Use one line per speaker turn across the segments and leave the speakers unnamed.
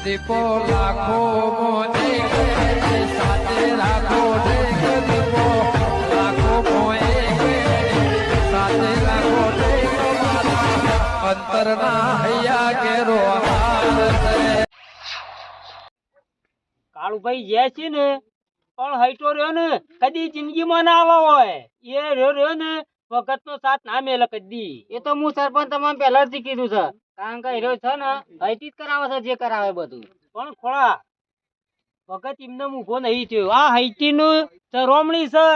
દીપો લાખો મોને સાથે રાખો દીપો લાખો મોએ સાથે રાખો અંતરના હૈયા કેરો
કાળુભાઈ જે છે ને પણ હૈટો રહ્યો ને કદી જિંદગીમાં ના આવા હોય એ રહ્યો ને વખત નો સાથ ના મેલે કદી. એ તો હું સરપંચ તમને પહેલાથી કીધું છે કારણ કે રહ્યો છે ને હૈટી જ કરાવે છે જે કરાવે બધું. પણ ખોળા વખત એમને ઉભો નહીં થયો. આ હૈટી નું રોમણી છે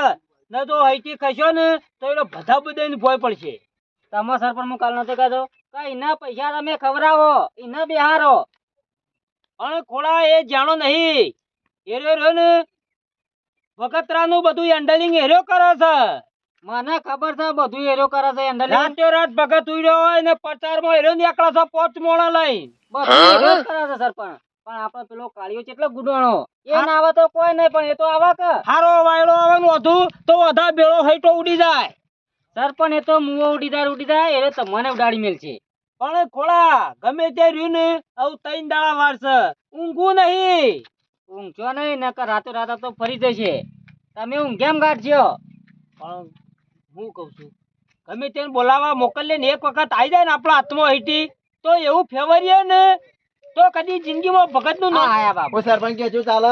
ને તો હૈટી ખસ્યો ને તો એ બધા બધા ભોય પડશે. તમારા સરપંચ હું કાલ નથી કહેતો કે એના પૈસા તમે ખવડાવો એના બિહારો અને ખોળા એ જાણો નહીં એ રહ્યો ને વખતરાનું બધું હેન્ડલિંગ એર્યો કરે છે. મને ખબર છે બધું એર્યો કરે છે હેન્ડલિંગ. રાતે રાત ભગત ઉડ્યો હોય ને પ્રચારમાં એર્યો નીકળે છે 5 મોણા લઈને બધું એર્યો કરે છે સરપંચ. પણ આપણે પેલો કાળિયો કેટલો ગુડાણો એ ના આવે તો કોઈ નહીં પણ એ તો આવા કે હારો વાયડો આવે ને વધુ તો વધા બેળો હૈટો ઉડી જાય. સરપંચ એ તો મુઓ ઉડી જાય એ તમને ઉડાડી મેલ છે. પણ ખોળા ગમે તે રહ્યું ને આવું 3 દાડા વારશે ઊંઘું નહીં. ઊંઘજો નહીં નકર રાતો રાત તો ફરી જશે. તમે ઊંઘેમ કાઢજો. પણ હું કઉ છું ગમે તેને બોલાવા મોકલીએ ને એક વખત આવી જાય ને આપણા હાથમાં હૈટી તો એવું ફેવરીએ ને તો કદી જિંદગીમાં ભગત નું ના આયા બાબુ.
સરપંચ કે શું ચાલે?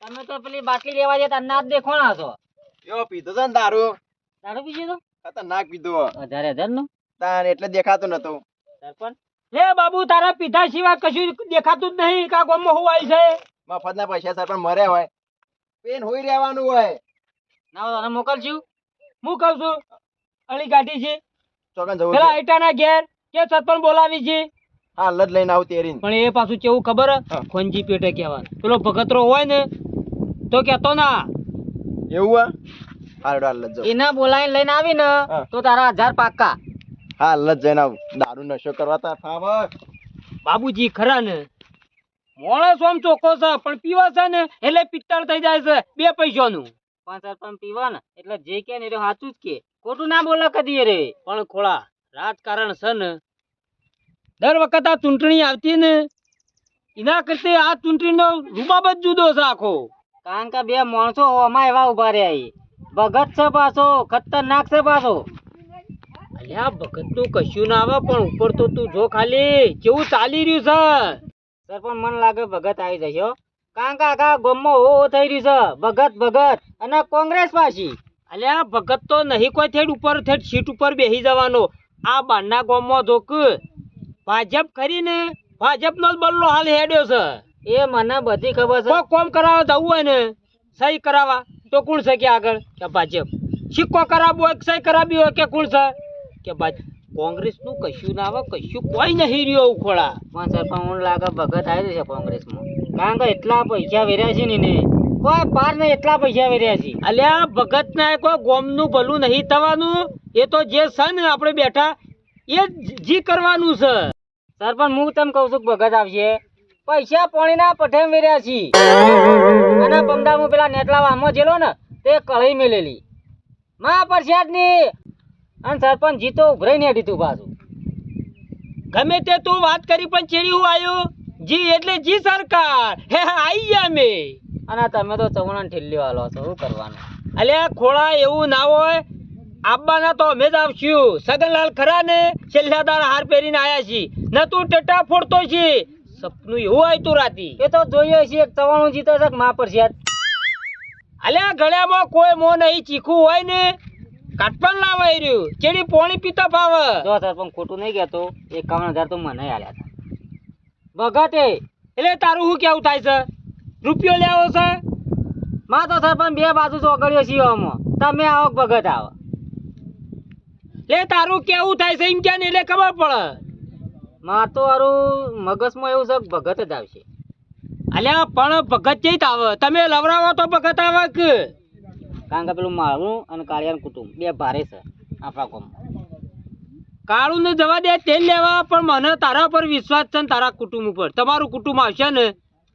તમે તો પેલી બાટલી લેવા જતા નાદ દેખોણા છો.
યો પીધો છે ને દારૂ
પીજો તો
ખતરનાક પીધો
1000 નું
તાન એટલે દેખાતું નતું.
સરપંચ લે બાબુ તારા પીધા સિવાય કશું દેખાતું જ નહીં. કા ગોમમાં હું આવી છે
મફત ના પૈસા સરપંચ મરે હોય પેન હોઈ રહેવાનું હોય
ના તને મોકલશું. હું કહું છું અળી ગાડી છે
ચોકન જવું
પેલા આઈટાના ઘેર કે સરપંચ બોલાવી છે
હાલ જ લઈને આવું તેરીન.
પણ એ પાછું કેવું ખબર ખોંજી પેટે કહેવા પેલો ભગતરો હોય ને તો કેતો ના
એવું હાલ હાલ જ જાઉં.
એના બોલાવીને લઈને આવી ને તો તારા 1000 પાક્કા.
હાલ જ જઈને આવું. દારૂ નશો કરવા તા ફાવ
બાબુજી ખરા ને મોણસ આમ ચોખ્ખો છે પણ પીવા છે ને એટલે પિત્તળ થઈ જાય છે 2 પૈસાનું. પણ સરપંચ પીવા ને એટલે જે કે ને એ સાચું જ કે ખોટું ના બોલે કદી રે. પણ ખોળા રાજકારણ છે ને દર વખત આ ચૂંટણી આવતી ને એના કરતા આ ચૂંટણીનો રૂબાબ જ જુદો છે આખો. કારણ કે 2 માણસો આમાં એવા ઉભા રહ્યા ભગત છે પાછો ખતરનાક છે પાછો. અલ્યા ભગત નું કશું ના આવે પણ ઉપર તો તું જો ખાલી કેવું ચાલી રહ્યું છે. સરપંચ મને લાગે ભગત આવી જશે કારણ કે આખા ગામમાં હો થઈ રહ્યું છે ભગત અને કોંગ્રેસ પાછી. અલ્યા ભગત તો નહીં કોઈ થેડ ઉપર થેડ સીટ ઉપર બેસી જવાનો. આ બારના ગામમાં જોક ભાજપ કરીને ભાજપનો જ બલ્લો હાલ હેડ્યો છે. એ મને બધી ખબર છે. કોમ કરાવવા જવું હોય ને સહી કરાવવા તો કોણ છે કે આગળ કે ભાજપ. સિક્કો કરાવવો હોય સહી કરાવી હોય કે કોણ છે કે ભાજપ. કોંગ્રેસ નું કશું ના આવે કશું કોઈ નહીં રહ્યો ઉખોડા. પણ સરપંચ મને લાગે ભગત આવી જશે કોંગ્રેસમાં કારણ કે એટલા પૈસા વેર્યા છે ને કોઈ પાર ને એટલા પૈસા વેર્યા છે. અલ્યા ભગત ના કોઈ ગોમનું ભલું નહીં થવાનું. એ તો જે છે ને આપણે બેઠા એ જી કરવાનું છે. સરપંચ હું તમને કહું છું ભગત આવશે પૈસા પાણી ના પઠે વેર્યા છે. અને પમદામાં પેલા નેટલા વામમાં જેલો ને તે કળી મેલેલી માં પ્રસાદ ની અને સરપંચ જીતો ઉભરાઈ ને દીધું પાછું. ગમે તે તું વાત કરી પણ ચેડી હું આવ્યો જી એટલે જી સરકાર હે આઈ ગયા મે. અને તમે તો ચવણા ઠેલ્લી વાલો છો શું કરવાનું. અલ્યા ખોળા એવું ના હોય આબ્બાના તો અમે જ આવશું. સગનલાલ ખરા ને છેલ્લા દાડા હાર પહેરીને આયા છી ન તું ટેટા ફોડતો છે સપનું એવું આવ્યું રાતી. એ તો જોઈએ છે એક ચવાણું જીતો છે માં પ્રસાદ. અલ્યા ગળ્યામાં કોઈ મો નહીં ચીખું હોય ને કાટપણ લાવાઈ રહ્યું ચેડી પોણી પીતા ફાવે. જો સરપંચ ખોટું નહીં કહેતો 51,000 તો મને આલ્યા હતા ભગતે. એટલે તારું શું કેવું થાય છે રૂપિયો લેવો છે માં તો સરપંચ 2 બાજુ ચોગડ્યો છીએ આમાં તમે આવો ભગત આવો લે તારું કેવું થાય છે એમ કે ને એટલે ખબર પડે. માં તો હારું મગજમાં એવું છે ભગત જ આવશે. અલ્યા પણ ભગત જઈ આવે તમે લવરાવો તો ભગત આવે કે કારણ કે પેલું મારું અને કાળિયાનું કુટુંબ 2 ભારે છે આપણા ગામમાં. કાળું ને જવા દે તેલ લેવા પણ મને તારા પર વિશ્વાસ છે ને તારા કુટુંબ ઉપર. તમારું કુટુંબ આવશે ને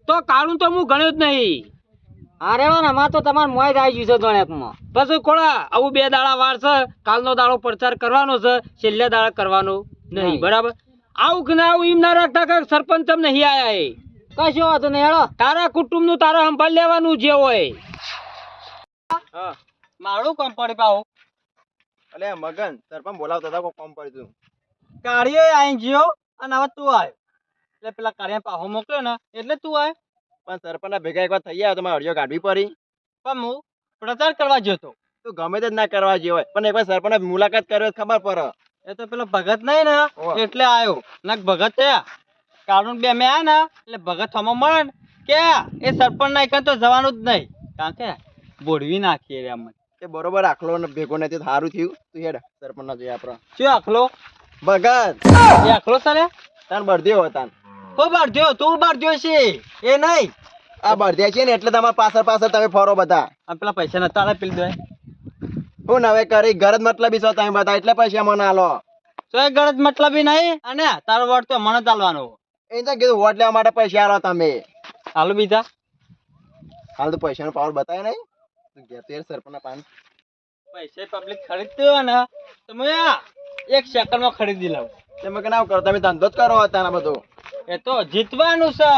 તો કાળું તો હું ગણ્યો જ નહીં. અરે આમાં તો તમારે મોય જ આવી ગયું છે ગણેકમાં. પછી કોળા આવું 2 દાડા વાર છે. કાલનો દાડો પ્રચાર કરવાનો છે છેલ્લે દાડા કરવાનો નહીં બરાબર. આવું કે ના આવું એમ ના રાખતા કે સરપંચ તમને નહીં આયા એ કશો વાંધો નહીં હેળો તારા કુટુંબનું તારા સંભાળ લેવાનું જે હોય
હા
મારું કામ પડી પાવ
અલે મગન સરપંચ બોલાવતા હતા કોઈ કામ પડ્યું તું.
કાળીએ આઈ ગયો અને હવે તું આય એટલે પેલા કાળિયા પાહો મોકલ્યો ને એટલે તું આય
પણ સરપંચ ભેગા એકવાર થઈ આવ્યો તો મારે અડિયો કાઢવી પડી.
પણ હું પ્રચાર કરવા ગયો તો
તું ગમે તે જ ના કરવા જેવો હોય પણ એકવાર સરપંચ મુલાકાત કર્યો તો ખબર પડે.
એ તો પેલો ભગત નહીં ને
ઓહ.
એટલે આવ્યો નક ભગત થયા કારણ બે મેં આ ને એટલે ભગત થમો મળે ને કે એ સરપંચ ના એકન તો જવાનું જ નહીં કારણ કે બોડવી નાખીએ રે અમને
તે બરોબર આખલો ને ભેગો નથી સારું થયું તું હેડ સરપંચ ના જોઈએ આપડે
શું આખલો
ભગત
એ આખલો સરે
તાન બળદ્યો હતા
હો બારધ્યો તું બારધ્યો છે એ નહીં
આ બળદ્યા છે ને એટલે તમારા પાછળ પાછળ તમે ફરો બધા.
આ પેલા પૈસા નતા આલે પેલી દે
હું નવે કરી ગરજ મતલબી છો તમે બધા એટલે પૈસા મને આલો.
તો એ ગરજ મતલબ નહીં અને તારો વોટ તો મને ચાલવાનો
એ તો કીધું વોટ લેવા માટે પૈસા આલો તમે.
હાલો બીજા
હાલ તો પૈસાનો પાવર બતાવે નહીં તું ઘેર તો યાર સરપંચના પાન.
પૈસા પબ્લિક ખરીદતી હોય ને તો મેં એક સેકન્ડમાં ખરીદી લઉં
તમે કે ના કરો તમે ધંધો જ કરો હતા ને બધું.
એ તો જીતવાનું છે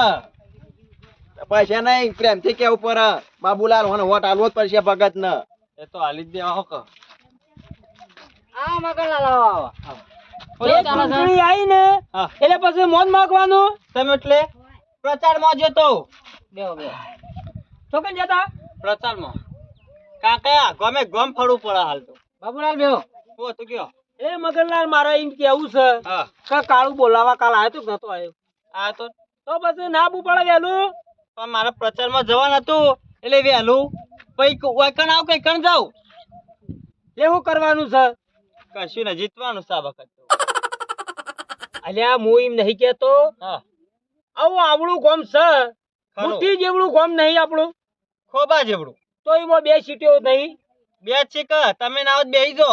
પૈસા નહીં પ્રેમથી કેવું પડે બાબુલાલ મને વોટ આલવો જ પડશે ભગત ને.
એ તો હાલી જ દેવા હો કે
આ મગનલાલ આવો
આઈ ને
હા.
એટલે પછી મોન માગવાનું તમે એટલે પ્રચારમાં જતો
બેહો બેહો
તો કઈ જતા પ્રચારમાં કાકા ગમે ગમ ફરવું પડે હાલ તો
બાબુલાલ બેહો
ઓ તો કયો એ મગનલાલ મારે એમ કેવું છે
હા
કે કાળું બોલાવા કાલ આવ્યો તો નતો આવ્યો આ તો પછી ના બુ પડે વહેલું પણ મારે પ્રચારમાં જવાનું હતું એટલે વહેલું પછી વાયકણ આવ કઈ કણ જાવ એવું કરવાનું છે કશું ને જીતવાનું છે આ વખત તો અલ્યા હું એમ નહીં કેતો આવું આવડું ગોમ છે મુઠ્ઠી જેવડું ગોમ નહીં આપણું ખોબા જેવડું તો એમાં બે સીટો નહીં બે છે કે તમે ના બેહી જો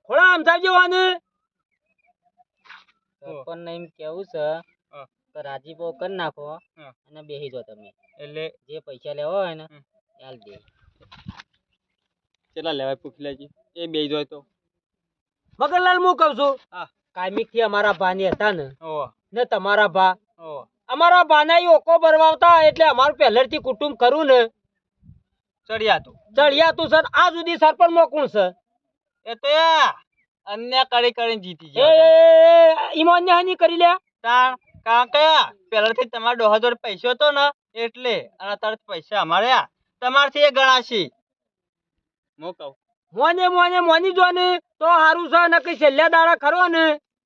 થોડા આમ થાય જવાને
સરપંચ એમ કેવું છે કે રાજીપો કરી નાખો અને બેહી જાઓ તમે
એટલે
જે પૈસા લેવા હોય ને ચાલ દે
કેટલા લેવાય પૂછી લેજી એ બે જોય તો મગનલાલ હું કહું છું કાયમિક થી અમારા ભાની હતા ને તમારા ભા અમારા ભાના ઓકો બરવાવતા એટલે અમારું પહેલેથી કુટુંબ કરું ને ચડિયાતું સર આ સુધી સરપંચ માં કોણ છે એ તો અન્ય કરી જીતી જાય ઈમાન્ય હાની કરી લે તાણ કા કયા પહેલેથી તમારો ડોહા પૈસો હતો ને એટલે અને અત્યારે પૈસા અમારે તમારથી એ ગણાશી હું કહું મોની જો ને તો હારું છે ને કઈ છેલ્લા દાડા ખરો ને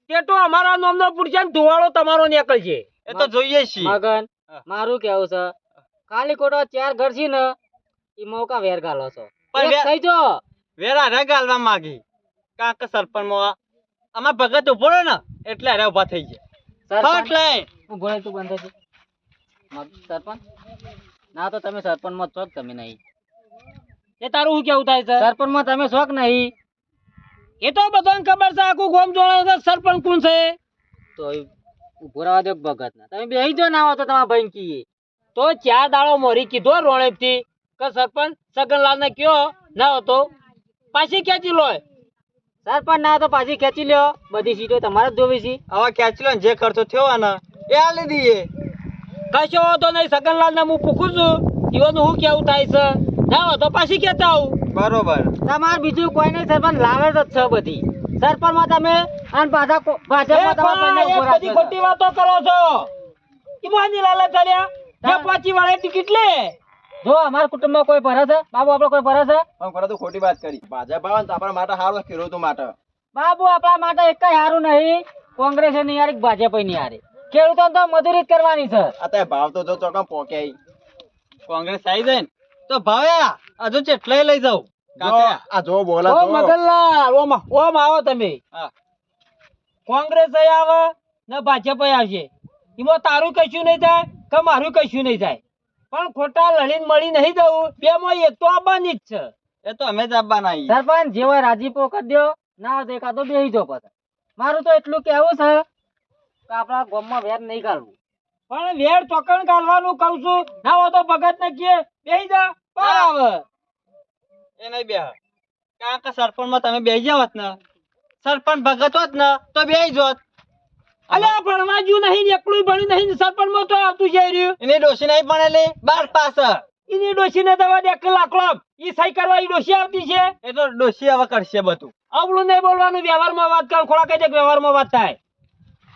તે તો અમારા નામનો પુરજાન ધુવાળો તમારો નીકળશે એ તો જોઈએ છીએ
મગન મારું કેવું છે ખાલી ખોટો 4 ઘર છે ને ઈ મોકા વેર ગાલો છો
પણ
એક થઈ જો
વેરા રે ગાલવા માંગી કાક સરપંચ માં અમાર ભગત ઉભો રહ્યો ને એટલે અરે ઉભા થઈ ગયા
સરપંચ
લઈ
હું બોલે તું બંધ થઈ સરપંચ ના તો તમે સરપંચ માં છો જ તમે નહીં
એ તારું શું કેવું થાય છે
સરપંચ માં તમે શોખ નહીં
એ તો બધાને ખબર છે આખું ગોમ જોડે છે સરપંચ કોણ છે
તો ઉભો રહેવા દો ભગત ના તમે બેહી જો ના આવો તો તમારા ભાઈ કીએ
તો 4 દાડો મોરી કીધો રોણેપ થી કે સરપંચ સગનલાલ ને કયો ના હતો પાછી ખેંચી લો
સરપંચ ના તો પાછી ખેંચી લ્યો બધી સીટો તમારે જ જોવી છે
હવે ખેંચી લો જે ખર્ચો થયો ને એ આલી દઈએ કશો તો નહીં સગનલાલ ને હું પૂછું છું ઈવોનું શું કેવું થાય છે ના હોય તો પાછી ખેંચા આવું બરોબર
તમારે બીજું કોઈ નહીં સરપંચ લાવે જ છે બધી સરપંચ માં તમે અને પાછા ભાજપમાં તમારા ભાઈને ઉભો
બધી ખોટી વાતો કરો છો ઈમાની લાલચ ચાલ્યા જે પાછી વાળે ટિકિટ લે
જો અમારા કુટુંબમાં કોઈ ભરે છે બાબુ આપણો કોઈ ભરે છે
પણ ખરા તું ખોટી વાત કરી ભાજપ આવે ને તો આપણા માટે સારું ખેડૂતો માટે.
બાબુ આપણા માટે એક કઈ સારું નહીં કોંગ્રેસ નહીં હારી ભાજપ નહીં હારી ખેડૂતો તો મજૂરી જ કરવાની છે
અત્યારે ભાવ તો જો ચોકમ પોક્યા
કોંગ્રેસ આવી જાય ને તો ભાવ્યા હજુ ચેટલે લઈ જાવ
આ જો બોલા
ઓ
જો.
મગનલાલ ઓમ આવો તમે કોંગ્રેસ આવે ને ભાજપ આવશે એમાં તારું કશું નહીં થાય કે મારું કશું નહીં થાય પણ ખોટા લડીને મળી નહીં જવું બે માં એક તો આવવાની જ છે એ તો અમે જ આવવાના
સરપંચ જે હોય રાજીપો કરી દો ના હોય તો એકાદો બેસી જાઓ પછી મારું તો એટલું કેવું છે કે આપણા ગામમાં વેર નહીં કાઢવું
પણ વેર ચોકણ ગાલવાનું કહું છું ના હોય તો ભગત ને કે બેહી જા પાર આવે એ નહીં બે કારણ કે સરપંચ માં તમે બેહી જાવ ને સરપંચ ભગત હોત ને તો બેહી જોત અલ્યા ભણવા જ્યું નહીં ને એકલું ભણ્યું નહીં ને સરપંચમાં તો આવતું છે રહ્યું.
એને ડોશી નહીં ભણેલી 12 પાસ.
એની ડોશીને દવા દે લાકડો ઈ સહી કરવા ઈ ડોશી આવતી છે.
એ તો ડોશી હવે કરશે બધું.
આવડું નહીં બોલવાનું, વ્યવહારમાં વાત કરો. ખોળા કહી દે કે વ્યવહારમાં વાત થાય.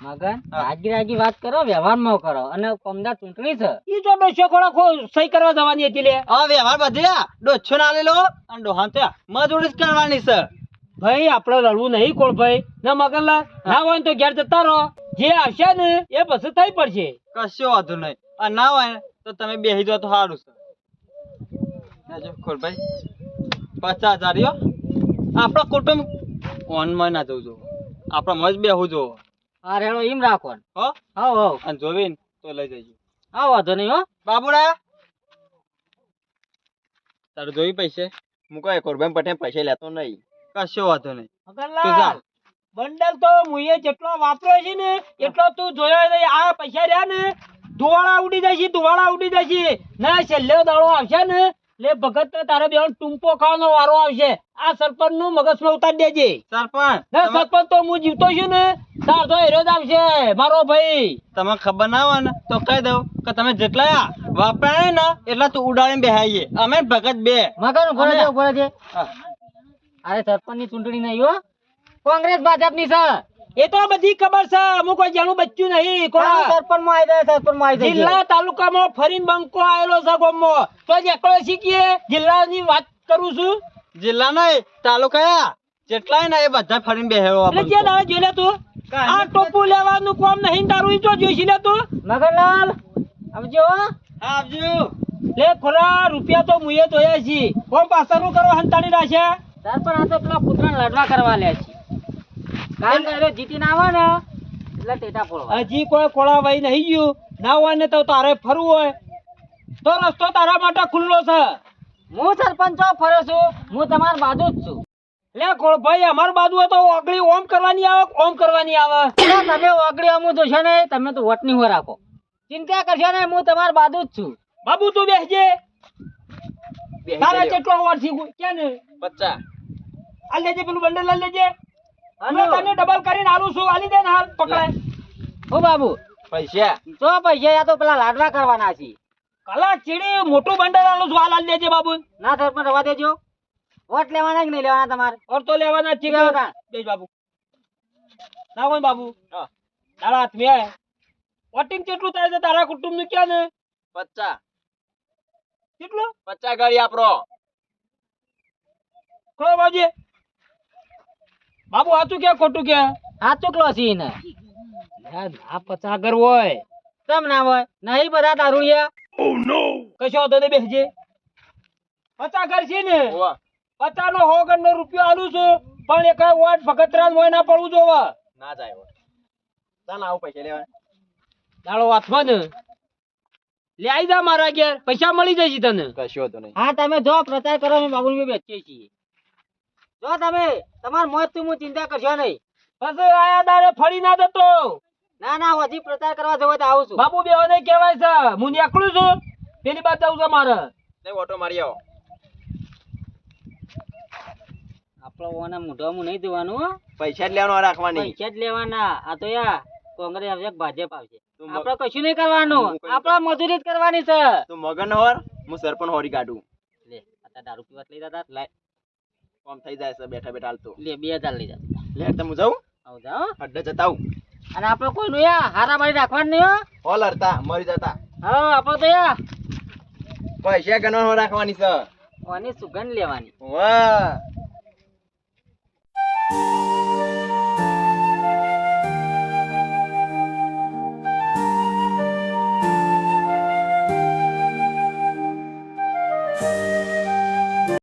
મગન રાગી રાગી વાત કરો, વ્યવહારમાં કરો. અને કોમદાર ચૂંટણી છે.
ઈ જો ડોશીઓ ખોળા સહી કરવા જવાની હતી લે.
હવે વ્યવહાર બદલ્યા, ડોછો ના લેલો અને ડોહાન તો મજૂરી જ કરવાની છે.
ભાઈ આપણે લડવું નહીં કોળ ભાઈ ના મગનલાલ. ના હોય ને તો ઘેર જતા રહો. જે આવશે ને એ પછી થઈ પડશે.
કશો વાંધો નહીં. અને ના હોય ને તો તમે બેસી જાઓ તો સારું છે. નાજો ખોલભાઈ 50,000 યો. આપણા કુટુંબ ઓનમાં ના જવું જોવો, આપણા મજ બેહવું જોવો.
હા રેડો એમ રાખો ને.
હો
હાવ હાવ
અને જોવીને તો લઈ જજો.
હા વાંધો નહીં હો.
બાબુડા તારે જોઈ પૈસે મૂકો. કોરબાઈ પટેલ પૈસા લેતો નહીં. કશો વાંધો નહીં.
મગનલાલ બંડલ તો મુએ જેટલો વાપર્યો છે ને એટલો તું જોયો નહીં. આ પૈસા રહ્યા ને ધુવાળા ઉડી જશે, ધુવાળા ઉડી જશે. ના છેલ્લે દાડો આવશે ને લે ભગત તારે બેન ટૂંપો ખાવાનો વારો આવશે. આ સરપંચ નું મગજમાં ઉતારી દેજે.
સરપંચ
ના સરપંચ તો હું જીવતો છું ને તાર તો હેરો જ આવશે મારો ભાઈ.
તમને ખબર ના હોય ને તો કહી દઉં કે તમે જેટલા વાપરાય ને એટલા તું ઉડાડીને બેહાઈએ. અમે ભગત બે.
મગન ઉભો રહેજે, ઉભો રહેજે.
હા.
અરે સરપંચ ની ચૂંટણી નહીં હો, કોંગ્રેસ ભાજપ ની છે.
એ તો બધી ખબર છે. અમુક કોઈ જાણું બચ્યું નહીં. કોણ
સરપંચ માં આવી જાય, સરપંચ માં આવી જાય.
જિલ્લા તાલુકામાં ફરીને બંકો આવેલો છે ગામમાં. તો જ એકલો શીખીએ. જિલ્લાની વાત કરું છું.
જિલ્લા નહીં તાલુકા જેટલાય ને એ બધા ફરીને બેહેલો.
એટલે જે દાડે જોઈ લે તું. આ ટોપું લેવાનું કામ નહીં તારું. ઈ જો જોઈશી લે તું.
મગનલાલ આવજો હો.
આવજો.
લે ખોરા રૂપિયા તો મુએ જોયા છે. કોમ પાછળનું કરો હંતાડી રાખે.
સરપંચ આ તો પેલા કૂતરાને લડવા કરવા લે છે. કારણ કે એ જીતીને આવે ને એટલે ટેટા ફોડવા.
હજી કોઈ ખોળા વહી નહીં ગયું. ના હોય ને તો તારે ફરવું હોય તો રસ્તો તારા માટે ખુલ્લો છે.
હું સરપંચ છો ફર્યો છું, હું તમારી બાજુ જ છું.
લે ખોળ ભાઈ અમાર બાજુ હોય તો ઓગળી ઓમ કરવાની આવે, ઓમ કરવાની આવે.
એટલે તમે ઓગળી અમુક જોશો ને, તમે તો વોટ ની હો રાખો. ચિંતા કરશો ને, હું તમારી બાજુ જ છું.
બાબુ તું બેસજે. તારા કેટલો વોટ છે કે ને
50.
આ લેજે પેલું બંડલ આ લેજે.
હાલો.
હું તને ડબલ કરીને આલું છું. આલી દે ને હાલ પકડાય.
હો બાબુ
પૈસા
તો પૈસા યા તો પેલા લાડવા કરવાના છે.
કલા ચીડી મોટું બંડલ આલું છું. હાલ આલી દેજે બાબુ.
ના સરપંચ રવા દેજો. વોટ લેવાના કે નહીં લેવાના તમારે?
ઓર તો લેવાના જ છે.
લેવા તા.
બેસ બાબુ. ના હોય બાબુ.
હા.
તારા હાથ મેં વોટિંગ કેટલું થાય છે તારા કુટુંબ નું ક્યાં ને
50.
કેટલું
50 ગાડી આપરો.
ખરો બાજે બાબુ સાચું કે ખોટું કે?
સાચું કલો છે ને.
આ પચાગર હોય
કેમ ના હોય? નહીં બધા તારું યા.
કશો તો બેસજે. પચાગર છે ને
ઓવા
50 નો 100 નો રૂપિયો આલું છું. પણ એક વોટ ભગતરાજ મોય ના પડવું જોવે.
ના જાય હવે. તાન આવું પૈસા લેવા.
દાડો હાથમાં ને લે આઈ જા મારા ઘેર. પૈસા મળી જશે તને.
કશો તો નહીં.
હા તમે જો પ્રચાર કરો, અમે બાબુ બેસીએ છીએ. જો તમે તમારા મોત થી હું ચિંતા કરશો નહીં.
પછી આયા દાડે ફરી ના જતો.
ના ના હજી પ્રચાર કરવા જવો તો આવું છું.
બાપુ બેવાને કહેવાય છે હું એકલું છું. પેલી બાદ જવું છે મારે.
નહીં ઓટો મારી આવો.
આપણો ઓના મોઢામાં નહીં દેવાનું હો.
પૈસા જ લેવાનો રાખવાની.
પૈસા જ લેવાના. આ તો યા કોંગ્રેસ આવશે કે ભાજપ આવશે,
તું
આપણે કશું નહીં કરવાનું.
હું કઈ-
આપણે મજૂરી જ કરવાની છે.
તું મગન હોર હું સરપંચ હોરી કાઢું.
લે આ દારૂ પીવા લઈ જતા.
લાય કોમ થઈ જાય છે બેઠા બેઠા હાલતો.
લે 2000 લઈ જતા.
લે તો હું જાઉં
આવ જાઓ.
અડ્ડે જતા આવું.
અને આપણે કોઈનું યા હારા મારી રાખવાનું નહીં હો.
હોલ હરતા મરી જતા.
હા આપણે તો યા
પૈસા ગણવાનો રાખવાની છે.
ઓની સુગંધ લેવાની.
વાહ